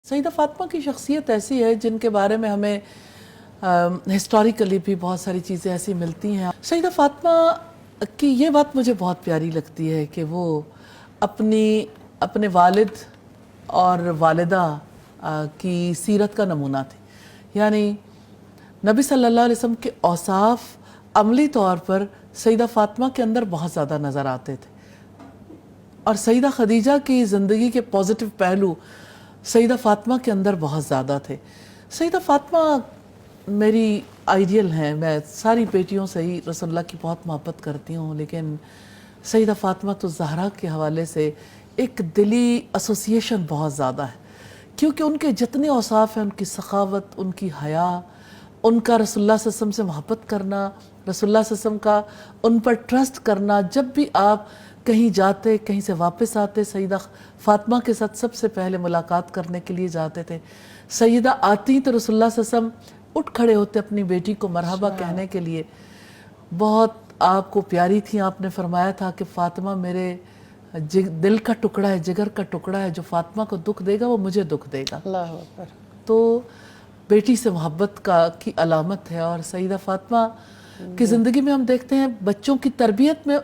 سیدہ فاطمہ کی شخصیت ایسی ہے جن کے بارے میں ہمیں ہسٹوریکلی بھی بہت ساری چیزیں ایسی ملتی ہیں۔ سیدہ فاطمہ کی یہ بات مجھے بہت پیاری لگتی ہے کہ وہ اپنے والد اور والدہ کی سیرت کا نمونہ تھی، یعنی نبی صلی اللہ علیہ وسلم کے اوصاف عملی طور پر سیدہ فاطمہ کے اندر بہت زیادہ نظر آتے تھے، اور سیدہ خدیجہ کی زندگی کے پازیٹیو پہلو سیدہ فاطمہ کے اندر بہت زیادہ تھے۔ سیدہ فاطمہ میری آئیڈیل ہیں، میں ساری بیٹیوں سے ہی رسول اللہ کی بہت محبت کرتی ہوں، لیکن سیدہ فاطمہ تو زہرا کے حوالے سے ایک دلی ایسوسیشن بہت زیادہ ہے، کیونکہ ان کے جتنے اوصاف ہیں، ان کی سخاوت، ان کی حیا، ان کا رسول اللہ صلی اللہ علیہ وسلم سے محبت کرنا، رسول اللہ صلی اللہ علیہ وسلم کا ان پر ٹرسٹ کرنا، جب بھی آپ کہیں جاتے، کہیں سے واپس آتے، سیدہ فاطمہ کے ساتھ سب سے پہلے ملاقات کرنے کے لیے جاتے تھے۔ سیدہ آتی تو رسول اللہ صلی اللہ علیہ وسلم اٹھ کھڑے ہوتے اپنی بیٹی کو مرحبا کہنے کے لیے، بہت آپ کو پیاری تھی۔ آپ نے فرمایا تھا کہ فاطمہ میرے دل کا ٹکڑا ہے، جگر کا ٹکڑا ہے، جو فاطمہ کو دکھ دے گا وہ مجھے دکھ دے گا۔ اللہ اکبر۔ تو بیٹی سے محبت کی علامت ہے، اور سیدہ فاطمہ کی زندگی میں ہم دیکھتے ہیں بچوں کی تربیت میں،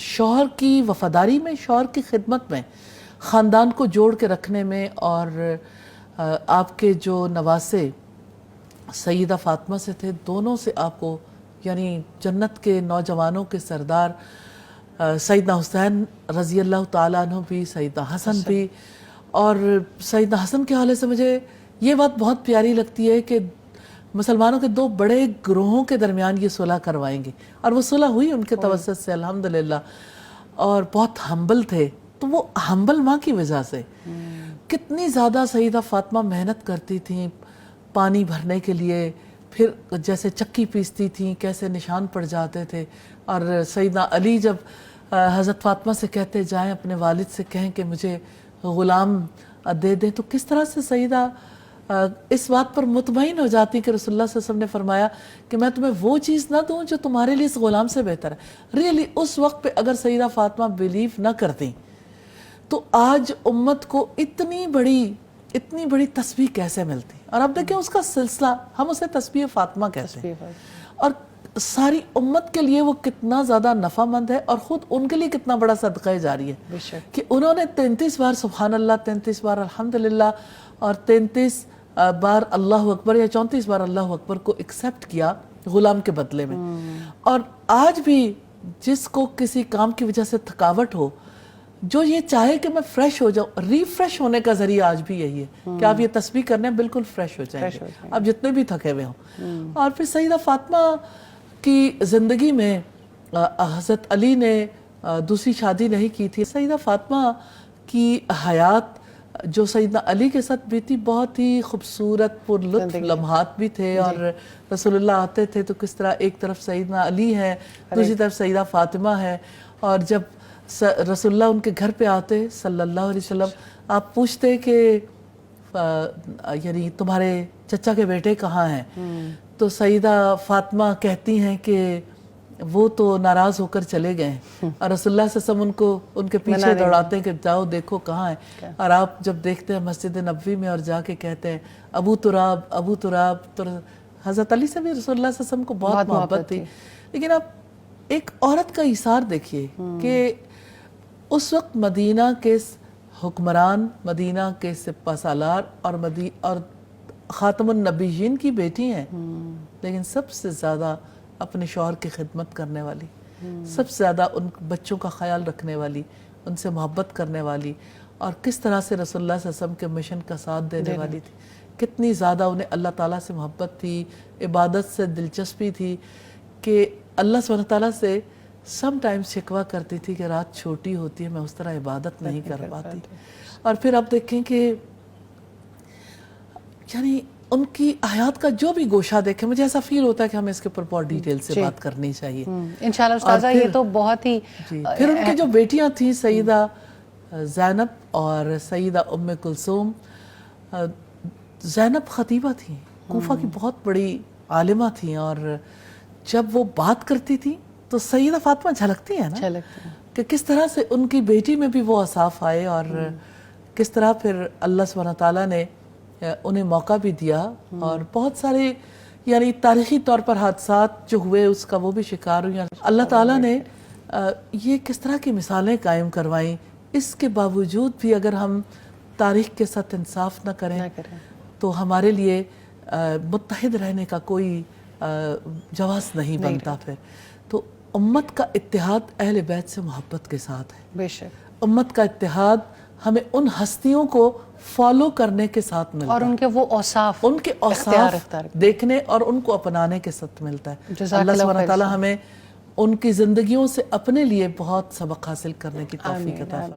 شوہر کی وفاداری میں، شوہر کی خدمت میں، خاندان کو جوڑ کے رکھنے میں، اور آپ کے جو نواسے سیدہ فاطمہ سے تھے، دونوں سے آپ کو، یعنی جنت کے نوجوانوں کے سردار سیدنا حسین رضی اللہ تعالیٰ عنہ بھی، سیدنا حسن بھی، اور سیدنا حسن کے حوالے سے مجھے یہ بات بہت پیاری لگتی ہے کہ مسلمانوں کے دو بڑے گروہوں کے درمیان یہ صلح کروائیں گے، اور وہ صلح ہوئی ان کے توسط سے الحمدللہ، اور بہت ہمبل تھے۔ تو وہ ہمبل ماں کی وجہ سے کتنی زیادہ سیدہ فاطمہ محنت کرتی تھیں پانی بھرنے کے لیے، پھر جیسے چکی پیستی تھیں، کیسے نشان پڑ جاتے تھے، اور سیدنا علی جب حضرت فاطمہ سے کہتے جائیں اپنے والد سے کہیں کہ مجھے غلام دے دیں، تو کس طرح سے سیدہ اس بات پر مطمئن ہو جاتی کہ رسول اللہ صلی اللہ علیہ وسلم نے فرمایا کہ میں تمہیں وہ چیز نہ دوں جو تمہارے لیے اس غلام سے بہتر ہے۔ ریئلی اس وقت پہ اگر سیدہ فاطمہ بلیو نہ کرتی تو آج امت کو اتنی بڑی تسبیح کیسے ملتی؟ اور اب دیکھیں اس کا سلسلہ، ہم اسے تسبیح فاطمہ کہتے ہیں، اور ساری امت کے لیے وہ کتنا زیادہ نفع مند ہے، اور خود ان کے لیے کتنا بڑا صدقہ جاری ہے کہ انہوں نے 33 بار سبحان اللہ، 33 بار الحمدللہ، اور 33 بار اللہ اکبر یا 34 بار اللہ اکبر کو ایکسیپٹ کیا غلام کے بدلے میں۔ اور آج بھی جس کو کسی کام کی وجہ سے تھکاوٹ ہو، جو یہ چاہے کہ میں فریش ہو جاؤں، ریفریش ہونے کا ذریعہ آج بھی یہی ہے کہ آپ یہ تسبیح کرنے بالکل فریش ہو جائیں گے، آپ جتنے بھی تھکے ہوئے ہوں۔ اور پھر سیدہ فاطمہ کی زندگی میں حضرت علی نے دوسری شادی نہیں کی تھی۔ سیدہ فاطمہ کی حیات جو سیدنا علی کے ساتھ بیتی بہت ہی خوبصورت پر لطف لمحات بھی تھے، اور رسول اللہ آتے تھے تو کس طرح ایک طرف سیدنا علی ہے، دوسری طرف سیدہ فاطمہ ہے، اور جب رسول اللہ ان کے گھر پہ آتے صلی اللہ علیہ وسلم، آپ پوچھتے کہ یعنی تمہارے چچا کے بیٹے کہاں ہیں، تو سیدہ فاطمہ کہتی ہیں کہ وہ تو ناراض ہو کر چلے گئے ہیں، اور رسول اللہ صلی اللہ علیہ وسلم ان کو ان کے پیچھے دوڑاتے ہیں کہ جاؤ دیکھو کہاں ہیں، اور آپ جب دیکھتے ہیں مسجد نبوی میں اور جا کے کہتے ہیں ابو تراب ابو تراب، تو حضرت علی سے بھی رسول اللہ صلی اللہ علیہ وسلم کو بہت محبت تھی۔ لیکن آپ ایک عورت کا ایثار دیکھیے کہ اس وقت مدینہ کے حکمران، مدینہ کے سپہ سالار اور خاتم النبیین کی بیٹی ہیں، لیکن سب سے زیادہ اپنے شوہر کی خدمت کرنے والی، سب سے زیادہ ان بچوں کا خیال رکھنے والی، ان سے محبت کرنے والی، اور کس طرح سے رسول اللہ صلی اللہ علیہ وسلم کے مشن کا ساتھ دینے والی تھی، کتنی زیادہ انہیں اللہ تعالیٰ سے محبت تھی، عبادت سے دلچسپی تھی، کہ اللہ سبحانہ تعالیٰ سے سم ٹائم شکوہ کرتی تھی کہ رات چھوٹی ہوتی ہے، میں اس طرح عبادت نہیں کر پاتی۔ اور پھر آپ دیکھیں کہ یعنی ان کی حیات کا جو بھی گوشہ دیکھیں، مجھے ایسا فیل ہوتا ہے کہ ہمیں اس کے اوپر بہت ڈیٹیل سے بات کرنی چاہیے انشاءاللہ استاذہ۔ یہ تو بہت ہی پھر ان کی جو بیٹیاں تھیں سیدہ زینب اور سیدہ ام کلثوم، زینب خطیبہ تھیں، کوفہ کی بہت بڑی عالمہ تھیں، اور جب وہ بات کرتی تھیں تو سیدہ فاطمہ جھلکتی ہیں نا کہ کس طرح سے ان کی بیٹی میں بھی وہ اوصاف آئے، اور کس طرح پھر اللہ سبحانہ تعالیٰ نے انہیں موقع بھی دیا اور بہت سارے یعنی تاریخی طور پر حادثات جو ہوئے اس کا وہ بھی شکار ہوئی. اللہ تعالیٰ نے یہ کس طرح کی مثالیں قائم کروائیں. اس کے باوجود بھی اگر ہم تاریخ کے ساتھ انصاف نہ کریں تو ہمارے لیے متحد رہنے کا کوئی جواز نہیں بنتا. پھر تو امت کا اتحاد اہل بیت سے محبت کے ساتھ ہے. بے شک امت کا اتحاد ہمیں ان ہستیوں کو فالو کرنے کے ساتھ ملتا ہے اور ان کے وہ اوصاف ان کے اوصاف دیکھنے اور ان کو اپنانے کے ساتھ ملتا ہے. اللہ سبحانہ تعالیٰ ہمیں ان کی زندگیوں سے اپنے لیے بہت سبق حاصل کرنے کی توفیق عطا فرمائے.